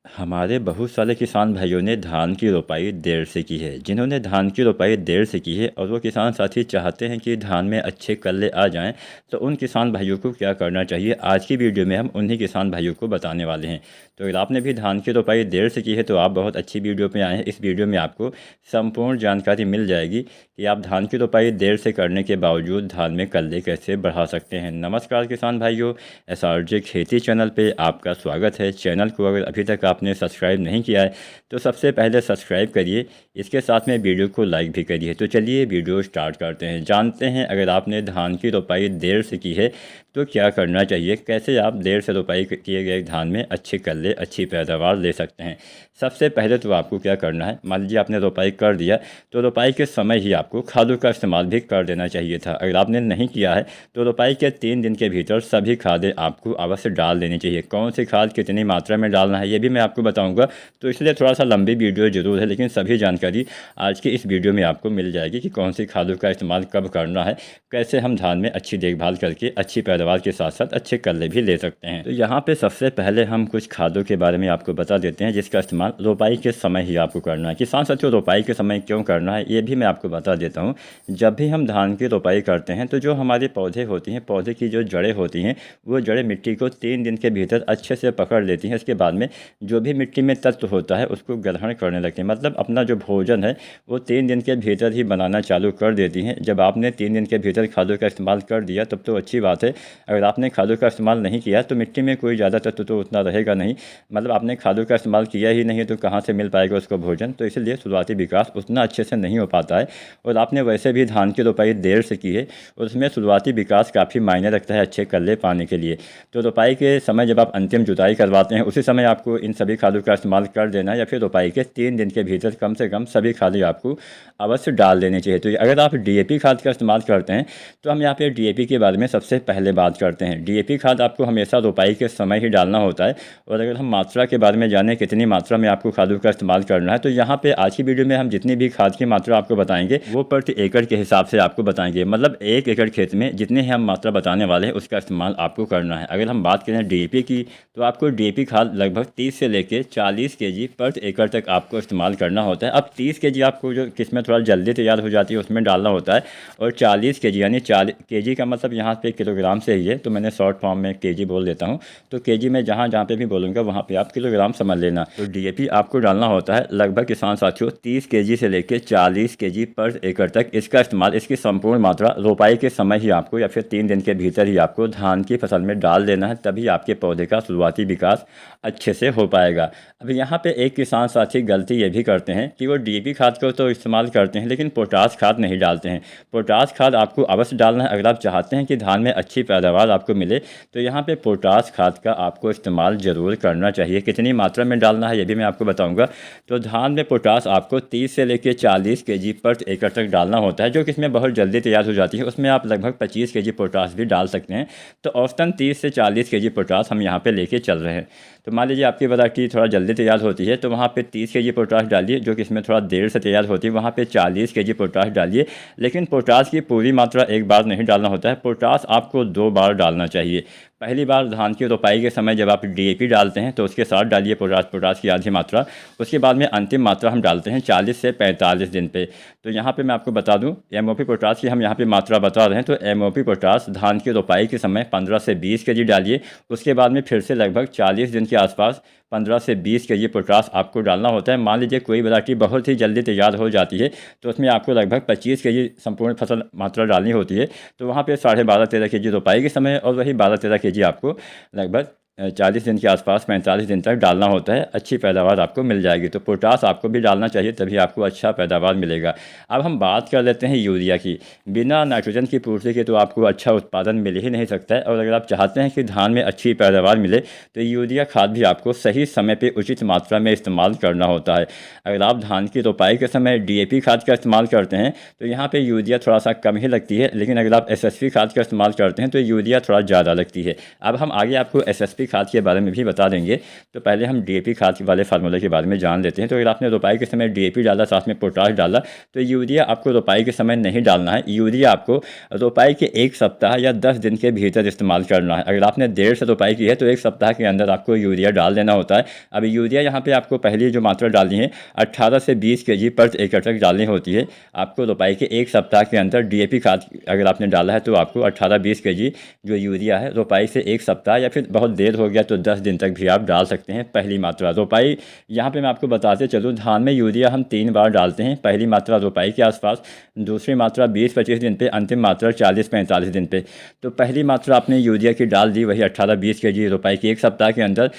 हमारे बहुत सारे किसान भाइयों ने धान की रोपाई देर से की है। जिन्होंने धान की रोपाई देर से की है और वो किसान साथी चाहते हैं कि धान में अच्छे कल्ले आ जाएं, तो उन किसान भाइयों को क्या करना चाहिए, आज की वीडियो में हम उन्हीं किसान भाइयों को बताने वाले हैं। तो अगर आपने भी धान की रोपाई देर से की है तो आप बहुत अच्छी वीडियो पे आए हैं। इस वीडियो में आपको संपूर्ण जानकारी मिल जाएगी कि आप धान की रोपाई देर से करने के बावजूद धान में कल्ले कैसे बढ़ा सकते हैं। नमस्कार किसान भाइयों, SRJ खेती चैनल पे आपका स्वागत है। चैनल को अगर अभी तक आपने सब्सक्राइब नहीं किया है तो सबसे पहले सब्सक्राइब करिए, इसके साथ में वीडियो को लाइक भी करिए। तो चलिए वीडियो स्टार्ट करते हैं। जानते हैं अगर आपने धान की रोपाई देर से की है तो क्या करना चाहिए, कैसे आप देर से रोपाई किए गए धान में अच्छे कल्ले अच्छी पैदावार ले सकते हैं। सबसे पहले तो आपको क्या करना है, मान लीजिए आपने रोपाई कर दिया तो रोपाई के समय ही आपको खादों का इस्तेमाल भी कर देना चाहिए था। अगर आपने नहीं किया है तो रोपाई के 3 दिन के भीतर सभी खादें आपको अवश्य डाल देनी चाहिए। कौन सी खाद कितनी मात्रा में डालना है ये भी मैं आपको बताऊंगा, तो इसलिए थोड़ा सा लंबी वीडियो जरूर है, लेकिन सभी जानकारी आज की इस वीडियो में आपको मिल जाएगी कि कौन सी खादों का इस्तेमाल कब करना है, कैसे हम धान में अच्छी देखभाल करके अच्छी पैदावार के साथ साथ अच्छे कल्ले भी ले सकते हैं। तो यहाँ पे सबसे पहले हम कुछ खादों के बारे में आपको बता देते हैं जिसका इस्तेमाल रोपाई के समय ही आपको करना है। किसान साथियों, रोपाई के समय क्यों करना है ये भी मैं आपको बता देता हूँ। जब भी हम धान की रोपाई करते हैं तो जो हमारे पौधे होती हैं, पौधे की जो जड़ें होती हैं, वो जड़ें मिट्टी को 3 दिन के भीतर अच्छे से पकड़ लेती हैं। इसके बाद में जो भी मिट्टी में तत्व होता है उसको ग्रहण करने लगती हैं, मतलब अपना जो भोजन है वो 3 दिन के भीतर ही बनाना चालू कर देती हैं। जब आपने 3 दिन के भीतर खादों का इस्तेमाल कर दिया तब तो अच्छी बात है। अगर आपने खादों का इस्तेमाल नहीं किया तो मिट्टी में कोई ज़्यादा तत्व तो उतना रहेगा नहीं, मतलब आपने खादों का इस्तेमाल किया ही नहीं तो कहाँ से मिल पाएगा उसको भोजन। तो इसलिए शुरुआती विकास उतना अच्छे से नहीं हो पाता है। और आपने वैसे भी धान की रोपाई देर से की है और उसमें शुरुआती विकास काफ़ी मायने रखता है अच्छे कल्ले पाने के लिए। तो रोपाई के समय जब आप अंतिम जुताई करवाते हैं उसी समय आपको इन सभी खादों का इस्तेमाल कर देना है, या फिर रोपाई के 3 दिन के भीतर कम से कम सभी खादें आपको अवश्य डाल देनी चाहिए। तो अगर आप DAP खाद का इस्तेमाल करते हैं तो हम यहाँ पे DAP के बारे में सबसे पहले बात करते हैं। DAP खाद आपको हमेशा रोपाई के समय ही डालना होता है। और अगर हम मात्रा के बारे में जानें कितनी मात्रा में आपको खादों का इस्तेमाल करना है, तो यहाँ पे आज की वीडियो में हम जितनी भी खाद की मात्रा आपको बताएंगे वो प्रति एकड़ के हिसाब से आपको बताएंगे, मतलब 1 एकड़ खेत में जितनी हम मात्रा बताने वाले हैं उसका इस्तेमाल आपको करना है। अगर हम बात करें DAP की तो आपको DAP खाद लगभग 30 से लेकर 40 kg प्रति एकड़ तक आपको इस्तेमाल करना होता है। अब 30 kg आपको जो किस्में थोड़ा जल्दी तैयार हो जाती है उसमें डालना होता है, और 40 kg यानी 40 kg का मतलब यहाँ पे किलोग्राम से ही है, तो मैंने शॉर्ट फॉर्म में kg बोल देता हूँ। तो kg में जहाँ जहाँ पे भी बोलूँगा वहाँ पे आप किलोग्राम समझ लेना। तो DAP आपको डालना होता है लगभग किसान साथियों 30 kg से लेकर 40 kg पर एकड़ तक। इसका इस्तेमाल, इसकी संपूर्ण मात्रा रोपाई के समय ही आपको या फिर 3 दिन के भीतर ही आपको धान की फसल में डाल देना है, तभी आपके पौधे का शुरुआती विकास अच्छे से हो पाएगा। अब यहाँ पे एक किसान साथी गलती ये भी करते हैं कि वो DAP खाद को तो इस्तेमाल करते हैं लेकिन पोटास खाद नहीं डालते हैं। पोटास खाद आपको अवश्य डालना है अगर आप चाहते हैं कि धान में अच्छी पैदावार आपको मिले। तो यहाँ पे पोटास खाद का आपको इस्तेमाल ज़रूर करना चाहिए। कितनी मात्रा में डालना है ये भी मैं आपको बताऊँगा। तो धान में पोटास आपको 30 से लेकर 40 kg प्रति एकड़ तक डालना होता है। जो किस्में बहुत जल्दी तैयार हो जाती है उसमें आप लगभग 25 kg पोटास भी डाल सकते हैं। तो औसतन 30 से 40 kg पोटास हम यहाँ पे लेके चल रहे हैं। तो मान लीजिए आपकी वैरायटी थोड़ा जल्दी तैयार होती है तो वहाँ पे 30 kg पोटास डालिए, जो कि इसमें थोड़ा देर से तैयार होती है वहाँ पे 40 kg पोटास डालिए। लेकिन पोटास की पूरी मात्रा एक बार नहीं डालना होता है, पोटास आपको 2 बार डालना चाहिए। पहली बार धान की रोपाई के समय जब आप DAP डालते हैं तो उसके साथ डालिए पोटास की आधी मात्रा। उसके बाद में अंतिम मात्रा हम डालते हैं 40 से 45 दिन पे। तो यहाँ पे मैं आपको बता दूं MOP पोटास की हम यहाँ पे मात्रा बता रहे हैं। तो MOP पोटास धान की रोपाई के समय 15 से 20 kg डालिए। उसके बाद में फिर से लगभग 40 दिन के आसपास 15 से 20 kg पोटास आपको डालना होता है। मान लीजिए कोई वैरायटी बहुत ही जल्दी तैयार हो जाती है तो उसमें आपको लगभग 25 kg संपूर्ण फसल मात्रा डालनी होती है। तो वहाँ पे 12.5-13 kg रोपाई के समय और वही 12-13 kg आपको लगभग 40 दिन के आसपास 45 दिन तक डालना होता है। अच्छी पैदावार आपको मिल जाएगी। तो पोटास आपको भी डालना चाहिए तभी आपको अच्छा पैदावार मिलेगा। अब हम बात कर लेते हैं यूरिया की। बिना नाइट्रोजन की पूर्ति के तो आपको अच्छा उत्पादन मिल ही नहीं सकता है। और अगर आप चाहते हैं कि धान में अच्छी पैदावार मिले तो यूरिया खाद भी आपको सही समय पर उचित मात्रा में इस्तेमाल करना होता है। अगर आप धान की रोपाई के समय DAP खाद का इस्तेमाल करते हैं तो यहाँ पर यूरिया थोड़ा सा कम ही लगती है, लेकिन अगर आप SSP खाद का इस्तेमाल करते हैं तो यूरिया थोड़ा ज़्यादा लगती है। अब हम आगे आपको SSP डीएपी खाद के बारे में भी बता देंगे। तो पहले हम डीएपी खाद वाले फार्मूले के बारे में जान लेते हैं। तो अगर आपने रोपाई के समय डीएपी डाला, साथ में पोटाश डाला, तो यूरिया आपको रोपाई के समय नहीं डालना है। यूरिया आपको रोपाई के 1 सप्ताह या 10 दिन के भीतर इस्तेमाल करना है। अगर आपने देर से रोपाई की है तो 1 सप्ताह के अंदर आपको यूरिया डाल देना होता है। अब यूरिया यहाँ पे आपको पहली जो मात्रा डालनी है 18 से 20 केजी प्रति एकड़ तक डालनी होती है। आपको रोपाई के 1 सप्ताह के अंदर डीएपी खाद अगर आपने डाला है तो आपको 18-20 केजी जो यूरिया है रोपाई से 1 सप्ताह या फिर बहुत देर हो गया तो 10 दिन तक भी आप डाल सकते हैं। पहली मात्रा रोपाई, यहाँ पे मैं आपको बताते चलूँ, धान में यूरिया हम 3 बार डालते हैं। पहली मात्रा रोपाई के आसपास, दूसरी मात्रा 20-25 दिन पे, अंतिम मात्रा 40-45 दिन पे। तो पहली मात्रा आपने यूरिया की डाल दी, वही 18-20 केजी रोपाई के 1 सप्ताह के अंदर।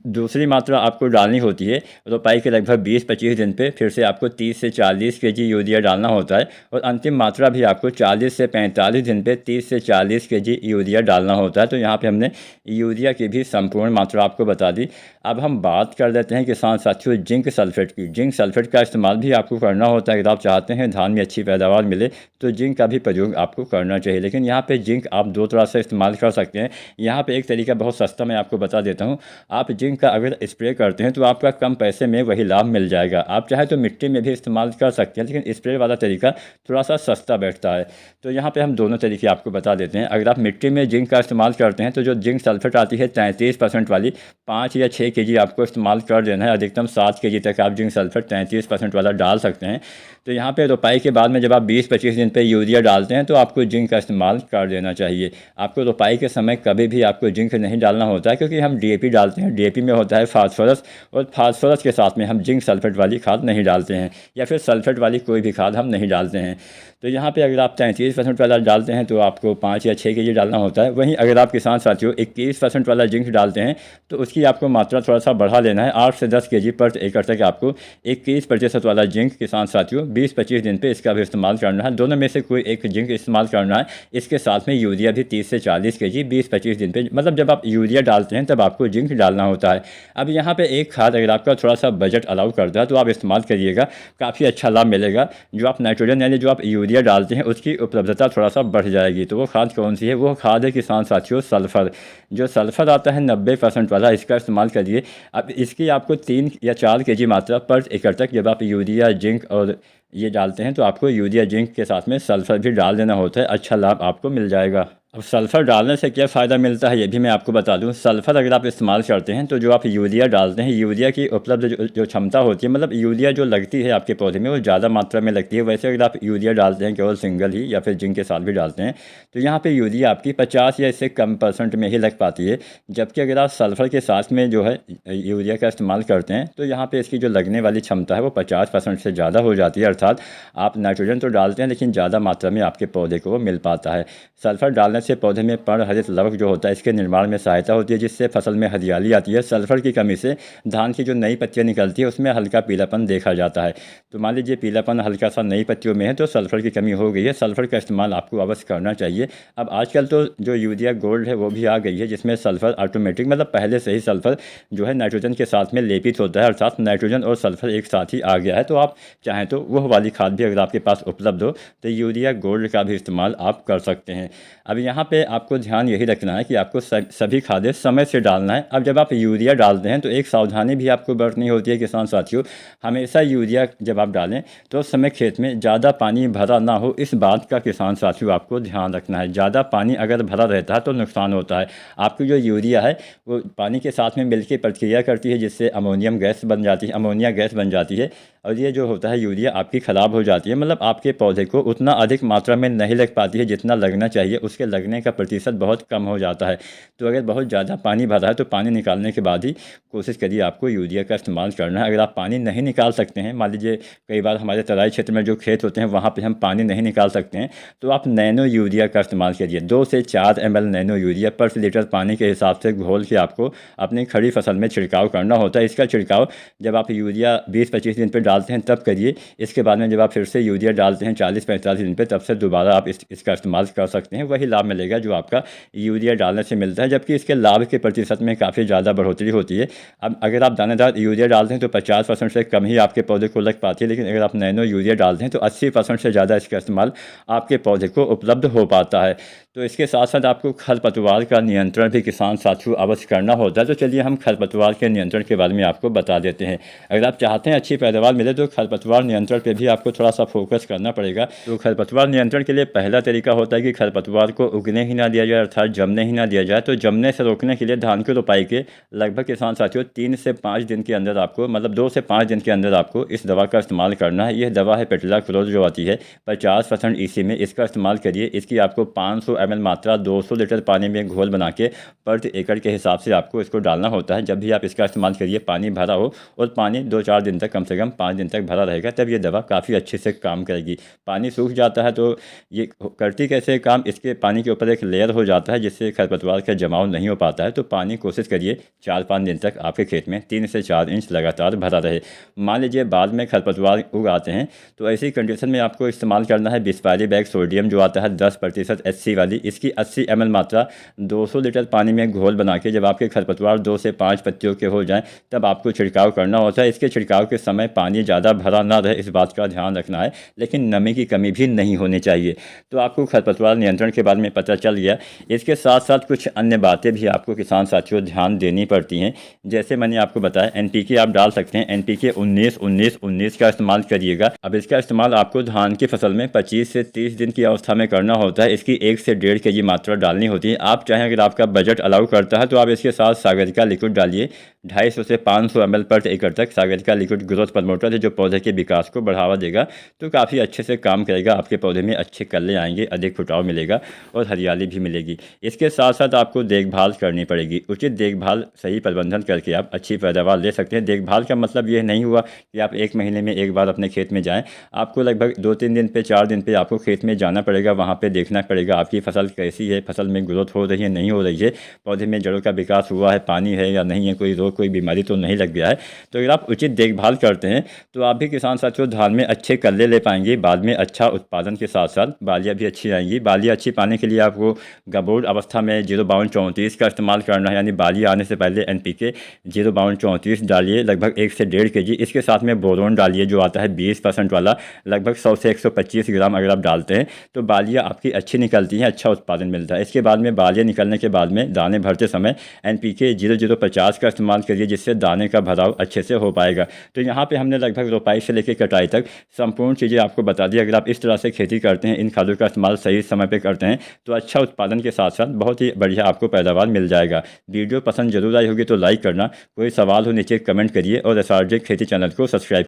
दूसरी मात्रा आपको डालनी होती है रोपाई के लगभग 20-25 दिन पे, फिर से आपको 30 से 40 केजी यूरिया डालना होता है। और अंतिम मात्रा भी आपको 40 से 45 दिन पे 30 से 40 केजी यूरिया डालना होता है। तो यहाँ पे हमने यूरिया की भी संपूर्ण मात्रा आपको बता दी। अब हम बात कर लेते हैं किसान साथियों जिंक सल्फेट की। जिंक सल्फेट का इस्तेमाल भी आपको करना होता है। अगर आप चाहते हैं धान में अच्छी पैदावार मिले तो जिंक का भी प्रयोग आपको करना चाहिए। लेकिन यहाँ पे जिंक आप 2 तरह से इस्तेमाल कर सकते हैं। यहाँ पे एक तरीका बहुत सस्ता मैं आपको बता देता हूँ। आप जिंक का अगर स्प्रे करते हैं तो आपका कम पैसे में वही लाभ मिल जाएगा। आप चाहे तो मिट्टी में भी इस्तेमाल कर सकते हैं, लेकिन स्प्रे वाला तरीका थोड़ा सा सस्ता बैठता है। तो यहाँ पे हम दोनों तरीके आपको बता देते हैं। अगर आप मिट्टी में जिंक का इस्तेमाल करते हैं तो जो जिंक सल्फेट आती है 33% वाली, 5 या 6 केजी आपको इस्तेमाल कर देना है। अधिकतम 7 केजी तक आप जिंक सल्फेट 33% वाला डाल सकते हैं। तो यहाँ पे रोपाई के बाद में जब आप 20-25 दिन पे यूरिया डालते हैं तो आपको जिंक का इस्तेमाल कर देना चाहिए। आपको रोपाई के समय कभी भी आपको जिंक नहीं डालना होता है, क्योंकि हम डीएपी डालते हैं। डीएपी में होता है फास्फोरस, और फास्फोरस के साथ में हम जिंक सल्फेट वाली खाद नहीं डालते हैं, या फिर सल्फेट वाली कोई भी खाद हम नहीं डालते हैं। तो यहाँ पे अगर आप 33% वाला डालते हैं तो आपको 5 या 6 केजी डालना होता है। वहीं अगर आप किसान साथियों 21% वाला जिंक डालते हैं तो उसकी आपको मात्रा थोड़ा सा बढ़ा लेना है। 8 से 10 केजी प्रति एकड़ तक आपको 21% वाला जिंक किसान साथियों 20-25 दिन पे इसका भी इस्तेमाल करना है। दोनों में से कोई एक जिंक इस्तेमाल करना है। इसके साथ में यूरिया भी 30 से 40 केजी 20-25 दिन पे, मतलब जब आप यूरिया डालते हैं तब आपको जिंक डालना होता है। अब यहाँ पे एक खाद अगर आपका थोड़ा सा बजट अलाउ करता है तो आप इस्तेमाल करिएगा, काफ़ी अच्छा लाभ मिलेगा। जो आप नाइट्रोजन यानी जो आप यूरिया डालते हैं उसकी उपलब्धता थोड़ा सा बढ़ जाएगी। तो वो खाद कौन सी है? वो खाद है किसान साथियों सल्फ़र। जो सल्फ़र आता है 90% वाला, इसका इस्तेमाल करिए। अब इसकी आपको 3 या 4 केजी मात्रा पर एकड़ तक जब आप यूरिया जिंक और ये डालते हैं तो आपको यूरिया जिंक के साथ में सल्फ़र भी डाल देना होता है। अच्छा लाभ आपको मिल जाएगा। अब सल्फ़र डालने से क्या फ़ायदा मिलता है ये भी मैं आपको बता दूं। सल्फ़र अगर आप इस्तेमाल करते हैं तो जो आप यूरिया डालते हैं, यूरिया की उपलब्ध जो क्षमता होती है, मतलब यूरिया जो लगती है आपके पौधे में वो ज़्यादा मात्रा में लगती है। वैसे अगर आप यूरिया डालते हैं केवल सिंगल ही या फिर जिंक के साथ भी डालते हैं तो यहाँ पर यूरिया आपकी 50 या इससे कम % में ही लग पाती है। जबकि अगर आप सल्फ़र के साथ में जो है यूरिया का इस्तेमाल करते हैं तो यहाँ पर इसकी जो लगने वाली क्षमता है वो 50% से ज़्यादा हो जाती है। अर्थात आप नाइट्रोजन तो डालते हैं लेकिन ज़्यादा मात्रा में आपके पौधे को वो मिल पाता है। सल्फ़र डालने से पौधे में पर्णहरित लवक जो होता है इसके निर्माण में सहायता होती है, जिससे फसल में हरियाली आती है। सल्फ़र की कमी से धान की जो नई पत्तियां निकलती है उसमें हल्का पीलापन देखा जाता है। तो मान लीजिए पीलापन हल्का सा नई पत्तियों में है तो सल्फ़र की कमी हो गई है। सल्फ़र का इस्तेमाल आपको अवश्य करना चाहिए। अब आजकल तो जो यूरिया गोल्ड है वो भी आ गई है, जिसमें सल्फ़र ऑटोमेटिक, मतलब पहले से ही सल्फ़र जो है नाइट्रोजन के साथ में लेपित होता है। अर्थात नाइट्रोजन और सल्फ़र एक साथ ही आ गया है। तो आप चाहें तो वह वाली खाद भी अगर आपके पास उपलब्ध हो तो यूरिया गोल्ड का भी इस्तेमाल आप कर सकते हैं। अब यहाँ पे आपको ध्यान यही रखना है कि आपको सभी खादें समय से डालना है। अब जब आप यूरिया डालते हैं तो एक सावधानी भी आपको बरतनी होती है किसान साथियों। हमेशा यूरिया जब आप डालें तो उस समय खेत में ज़्यादा पानी भरा ना हो, इस बात का किसान साथियों आपको ध्यान रखना है। ज़्यादा पानी अगर भरा रहता है तो नुकसान होता है। आपकी जो यूरिया है वो पानी के साथ में मिलकर प्रक्रिया करती है, जिससे अमोनियम गैस बन जाती है, अमोनिया गैस बन जाती है, और ये जो होता है यूरिया आपकी ख़राब हो जाती है। मतलब आपके पौधे को उतना अधिक मात्रा में नहीं लग पाती है जितना लगना चाहिए, उसके लगने का प्रतिशत बहुत कम हो जाता है। तो अगर बहुत ज़्यादा पानी भरा है तो पानी निकालने के बाद ही कोशिश करिए आपको यूरिया का इस्तेमाल करना है। अगर आप पानी नहीं निकाल सकते हैं, मान लीजिए कई बार हमारे तराई क्षेत्र में जो खेत होते हैं वहाँ पर हम पानी नहीं निकाल सकते हैं, तो आप नैनो यूरिया का इस्तेमाल करिए। 2 से 4 ml नैनो यूरिया पर लीटर पानी के हिसाब से घोल के आपको अपनी खड़ी फसल में छिड़काव करना होता है। इसका छिड़काव जब आप यूरिया 20-25 दिन पर डालते हैं तब करिए। इसके बाद में जब आप फिर से यूरिया डालते हैं 40-45 दिन पे, तब से दोबारा आप इसका इस्तेमाल कर सकते हैं। वही लाभ मिलेगा जो आपका यूरिया डालने से मिलता है, जबकि इसके लाभ के प्रतिशत में काफ़ी ज़्यादा बढ़ोतरी होती है। अब अगर आप दानेदार यूरिया डालते हैं तो 50% से कम ही आपके पौधे को लग पाती है, लेकिन अगर आप नैनो यूरिया डालते हैं तो 80% से ज़्यादा इसका इस्तेमाल आपके पौधे को उपलब्ध हो पाता है। तो इसके साथ साथ आपको खरपतवार का नियंत्रण भी किसान साथियों अवश्य करना होता है। तो चलिए हम खरपतवार के नियंत्रण के बारे में आपको बता देते हैं। अगर आप चाहते हैं अच्छी पैदावार मिले तो खरपतवार नियंत्रण पे भी आपको थोड़ा सा फोकस करना पड़ेगा। तो खरपतवार नियंत्रण के लिए पहला तरीका होता है कि खरपतवार को उगने ही ना दिया जाए, अर्थात जमने ही ना दिया जाए। तो जमने से रोकने के लिए धान की रोपाई के लगभग किसान साथियों 3 से 5 दिन के अंदर आपको, मतलब 2 से 5 दिन के अंदर आपको इस दवा का इस्तेमाल करना है। यह दवा है पेट्रोलाक्लोर जो आती है 50% ईसी में, इसका इस्तेमाल करिए। इसकी आपको 500 ml मात्रा 200 लीटर पानी में घोल बना के प्रति एकड़ के हिसाब से आपको इसको डालना होता है। जब भी आप इसका इस्तेमाल करिए पानी भरा हो, और पानी 2-4 दिन तक, कम से कम 5 दिन तक भरा रहेगा, तब ये दवा काफ़ी अच्छे से काम करेगी। पानी सूख जाता है तो ये करती कैसे काम, इसके पानी के ऊपर एक लेयर हो जाता है जिससे खरपतवार का जमाव नहीं हो पाता है। तो पानी कोशिश करिए 4-5 दिन तक आपके खेत में 3 से 4 इंच लगातार भरा रहे। मान लीजिए बाद में खरपतवार उगाते हैं तो ऐसी कंडीशन में आपको इस्तेमाल करना है बिस्वारी बैग सोडियम जो आता है 10% HC वाली। इसकी 80 ml मात्रा 200 लीटर पानी में घोल बना के जब आपके खरपतवार 2 से 5 पत्तियों के हो जाएं तब आपको छिड़काव करना होता है। इसके छिड़काव के समय पानी ज़्यादा भरा ना रहे, इस बात का ध्यान रखना है, लेकिन नमी की कमी भी नहीं होनी चाहिए। तो आपको खरपतवार नियंत्रण के बारे में पता चल गया। इसके साथ साथ कुछ अन्य बातें भी आपको किसान साथियों ध्यान देनी पड़ती हैं। जैसे मैंने आपको बताया NPK आप डाल सकते हैं। NPK 19-19-19 का इस्तेमाल करिएगा। अब इसका इस्तेमाल आपको धान की फसल में 25 से 30 दिन की अवस्था में करना होता है। इसकी 1 से 1.5 kg मात्रा डालनी होती है। आप चाहें, अगर आपका बजट अलाउ करता है तो आप इसके साथ सागरिका लिक्विड डालिए। 250 से 500 ml पर एकड़ तक सागरिका लिक्विड ग्रोथ प्रमोटर है जो पौधे के विकास को बढ़ावा देगा। तो काफ़ी अच्छे से काम करेगा, आपके पौधे में अच्छे कल्ले आएंगे, अधिक फुटाव मिलेगा और हरियाली भी मिलेगी। इसके साथ साथ आपको देखभाल करनी पड़ेगी। उचित देखभाल, सही प्रबंधन करके आप अच्छी पैदावार ले सकते हैं। देखभाल का मतलब ये नहीं हुआ कि आप 1 महीने में एक बार अपने खेत में जाएं। आपको लगभग 2-3 दिन पे, 4 दिन पे आपको खेत में जाना पड़ेगा। वहाँ पे देखना पड़ेगा आपकी फसल कैसी है, फसल में ग्रोथ हो रही है नहीं हो रही है, पौधे में जड़ों का विकास हुआ है, पानी है या नहीं है, कोई रोग कोई बीमारी तो नहीं लग गया है। तो अगर आप उचित देखभाल करते हैं तो आप भी किसान साथियों धान में अच्छे कल्ले ले पाएंगे। बाद में अच्छा उत्पादन के साथ साथ बालियाँ भी अच्छी आएंगी। बालियाँ अच्छी पाने के लिए आपको गबोड अवस्था में 052-34 का इस्तेमाल करना है, यानी बालियाँ आने से पहले NPK 052-34 डालिए लगभग 1 से 1.5 kg। इसके साथ में बोरोन डालिए जो आता है 20% वाला, लगभग 100 से 125 ग्राम अगर आप डालते हैं तो बालियाँ आपकी अच्छी निकलती हैं, अच्छा उत्पादन मिलता है। इसके बाद में बालियाँ निकलने के बाद में दाने भरते समय NPK 0050 का इस्तेमाल करिए जिससे दाने का भराव अच्छे से हो पाएगा। तो यहाँ पे हमने लगभग रोपाई से लेकर कटाई तक संपूर्ण चीज़ें आपको बता दी। अगर आप इस तरह से खेती करते हैं, इन खादों का इस्तेमाल सही समय पे करते हैं तो अच्छा उत्पादन के साथ साथ बहुत ही बढ़िया आपको पैदावार मिल जाएगा। वीडियो पसंद जरूर आई होगी तो लाइक करना, कोई सवाल हो नीचे कमेंट करिए और SRJ खेती चैनल को सब्सक्राइब